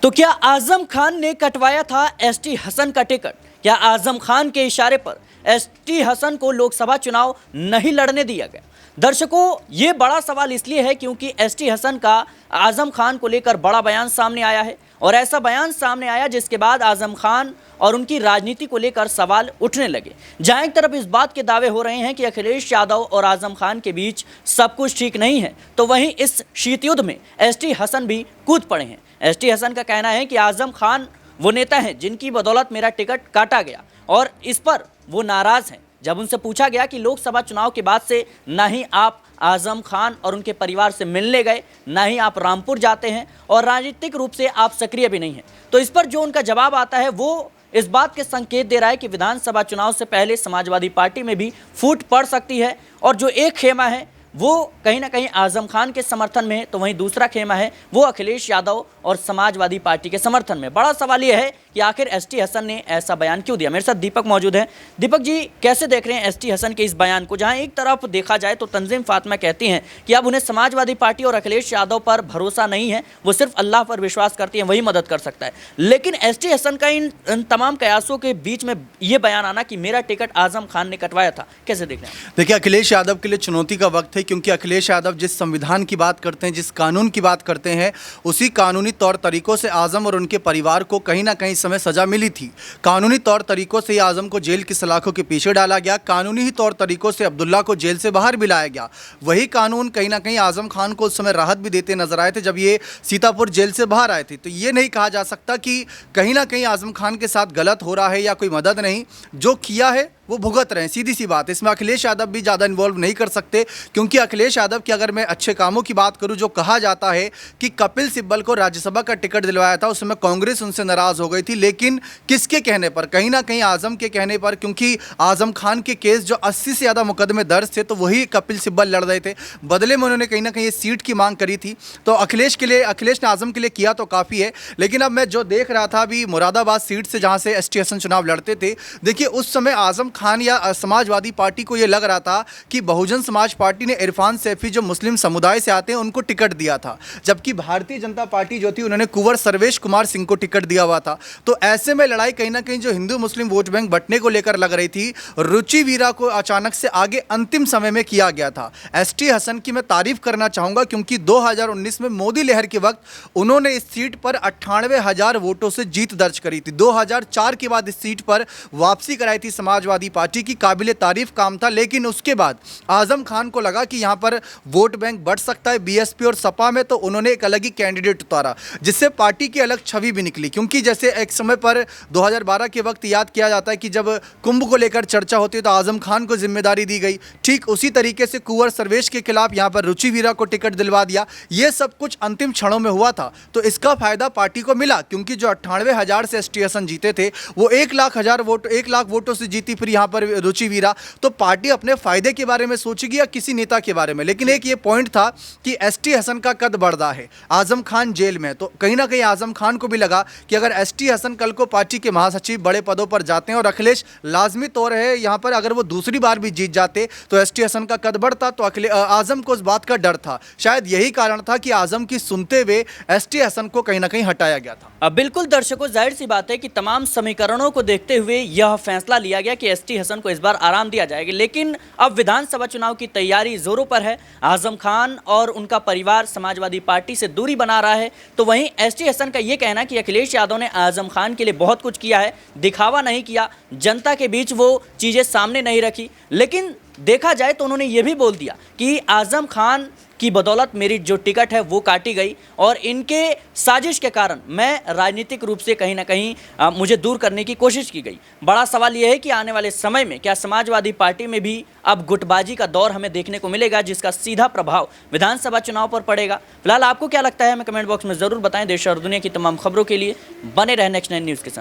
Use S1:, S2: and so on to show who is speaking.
S1: तो क्या आजम खान ने कटवाया था एसटी हसन का टिकट? क्या आजम खान के इशारे पर एसटी हसन को लोकसभा चुनाव नहीं लड़ने दिया गया? दर्शकों, ये बड़ा सवाल इसलिए है क्योंकि एसटी हसन का आजम खान को लेकर बड़ा बयान सामने आया है और ऐसा बयान सामने आया जिसके बाद आजम खान और उनकी राजनीति को लेकर सवाल उठने लगे। जहां एक तरफ इस बात के दावे हो रहे हैं कि अखिलेश यादव और आजम खान के बीच सब कुछ ठीक नहीं है, तो वहीं इस शीत युद्ध में एसटी हसन भी कूद पड़े हैं। एसटी हसन का कहना है कि आजम खान वो नेता हैं जिनकी बदौलत मेरा टिकट काटा गया और इस पर वो नाराज हैं। जब उनसे पूछा गया कि लोकसभा चुनाव के बाद से ना ही आप आजम खान और उनके परिवार से मिलने गए, ना ही आप रामपुर जाते हैं और राजनीतिक रूप से आप सक्रिय भी नहीं हैं, तो इस पर जो उनका जवाब आता है वो इस बात के संकेत दे रहा है कि विधानसभा चुनाव से पहले समाजवादी पार्टी में भी फूट पड़ सकती है और जो एक खेमा है वो कहीं ना कहीं आजम खान के समर्थन में है, तो वहीं दूसरा खेमा है वो अखिलेश यादव और समाजवादी पार्टी के समर्थन में। बड़ा सवाल यह है कि आखिर एसटी हसन ने ऐसा बयान क्यों दिया। मेरे साथ दीपक मौजूद हैं। दीपक जी, कैसे देख रहे हैं एसटी हसन के इस बयान को, जहां एक तरफ देखा जाए तो तंजीम फातिमा कहती हैं कि अब उन्हें समाजवादी पार्टी और अखिलेश यादव पर भरोसा नहीं है, वो सिर्फ अल्लाह पर विश्वास करती हैं, वही मदद कर सकता है। लेकिन एसटी हसन का इन तमाम कयासों के बीच में ये बयान आना कि मेरा टिकट आजम खान ने कटवाया था, कैसे देख रहे हैं?
S2: देखिए, अखिलेश यादव के लिए चुनौती का वक्त है क्योंकि अखिलेश यादव जिस संविधान की बात करते हैं, जिस कानून की बात करते हैं, उसी कानूनी तौर तरीकों से आजम और उनके परिवार को कहीं ना कहीं समय सजा मिली थी। कानूनी तौर तरीकों से ही आजम को जेल की सलाखों के पीछे डाला गया, कानूनी ही तौर तरीकों से अब्दुल्ला को जेल से बाहर भी लाया गया। वही कानून कहीं ना कहीं आजम खान को उस समय राहत भी देते नजर आए थे जब ये सीतापुर जेल से बाहर आए थे। तो ये नहीं कहा जा सकता कि कहीं ना कहीं आजम खान के साथ गलत हो रहा है या कोई मदद नहीं, जो किया है वो भुगत रहे हैं, सीधी सी बात है। इसमें अखिलेश यादव भी ज़्यादा इन्वॉल्व नहीं कर सकते क्योंकि अखिलेश यादव की अगर मैं अच्छे कामों की बात करूं, जो कहा जाता है कि कपिल सिब्बल को राज्यसभा का टिकट दिलवाया था, उस समय कांग्रेस उनसे नाराज़ हो गई थी, लेकिन किसके कहने पर? कहीं ना कहीं आजम के कहने पर, क्योंकि आजम खान के केस जो 80 से ज़्यादा मुकदमे दर्ज थे तो वही कपिल सिब्बल लड़ रहे थे। बदले में उन्होंने कहीं ना कहीं सीट की मांग करी थी। तो अखिलेश ने आजम के लिए किया तो काफ़ी है। लेकिन अब मैं जो देख रहा था अभी मुरादाबाद सीट से जहाँ से एसटी हसन चुनाव लड़ते थे, देखिए उस समय आजम खान या समाजवादी पार्टी को यह लग रहा था कि बहुजन समाज पार्टी ने इरफान सैफी जो मुस्लिम समुदाय से आते हैं उनको टिकट दिया था, जबकि भारतीय जनता पार्टी जो थी उन्होंने कुंवर सर्वेश कुमार सिंह को टिकट दिया हुआ था। तो ऐसे में लड़ाई कहीं ना कहीं जो हिंदू मुस्लिम वोट बैंक बंटने को लेकर लग रही थी, रुचि वीरा को अचानक से आगे अंतिम समय में किया गया था। एसटी हसन की मैं तारीफ करना चाहूँगा क्योंकि 2019 में मोदी लहर के वक्त उन्होंने इस सीट पर 98,000 वोटों से जीत दर्ज करी थी। 2004 के बाद इस सीट पर वापसी कराई थी समाजवादी पार्टी की, काबिले तारीफ काम था। लेकिन उसके बाद आजम खान को लगा कि यहाँ पर वोट बैंक बढ़ सकता है बीएसपी और सपा में, तो उन्होंने एक अलग ही कैंडिडेट उतारा जिससे पार्टी की अलग छवि भी निकली। क्योंकि जैसे एक समय पर 2012 के वक्त याद किया जाता है कि जब कुंभ को लेकर चर्चा होती है तो आजम खान को जिम्मेदारी दी गई, ठीक उसी तरीके से कुंवर सर्वेश के खिलाफ यहाँ पर रुचि वीरा को टिकट दिलवा दिया। ये सब कुछ अंतिम क्षणों में हुआ था, तो इसका फायदा पार्टी को मिला क्योंकि जो 98,000 से एसटी हसन जीते थे वो 1 लाख वोटों से जीती फिर यहाँ पर रुचि वीरा। तो पार्टी अपने फायदे के बारे में सोचेगी या किसी नेता के बारे में। लेकिन एक ये पॉइंट था कि एसटी हसन का कद बढ़ रहा है, आजम खान जेल में, तो कहीं ना कहीं आजम खान को भी लगा कि अगर एसटी हसन कल को पार्टी के महासचिव बड़े पदों पर जाते हैं और अखिलेश लाजमी तौर है यहाँ पर अगर वो दूसरी बार भी जीत जाते तो एसटी हसन का कद बढ़ता, तो आजम को उस बात का डर था। शायद यही कारण था कि आजम की सुनते हुए एसटी हसन को कहीं ना कहीं हटाया गया था।
S1: अब बिल्कुल दर्शकों, जाहिर सी बात है कि तमाम समीकरणों को देखते हुए यह फैसला लिया गया कि एसटी हसन को इस बार आराम दिया जाएगा। लेकिन अब विधानसभा चुनाव की तैयारी जोरों पर है, आजम खान और उनका परिवार समाजवादी पार्टी से दूरी बना रहा है, तो वहीं एसटी हसन का यह कहना कि अखिलेश यादव ने आजम खान के लिए बहुत कुछ किया है, दिखावा नहीं किया, जनता के बीच वो चीज़ें सामने नहीं रखी। लेकिन देखा जाए तो उन्होंने ये भी बोल दिया कि आजम खान की बदौलत मेरी जो टिकट है वो काटी गई और इनके साजिश के कारण मैं राजनीतिक रूप से कहीं ना कहीं मुझे दूर करने की कोशिश की गई। बड़ा सवाल यह है कि आने वाले समय में क्या समाजवादी पार्टी में भी अब गुटबाजी का दौर हमें देखने को मिलेगा जिसका सीधा प्रभाव विधानसभा चुनाव पर पड़ेगा? फिलहाल आपको क्या लगता है हमें कमेंट बॉक्स में ज़रूर बताएं। देश और दुनिया की तमाम खबरों के लिए बने रहें नेक्स्ट 9 न्यूज़ के साथ।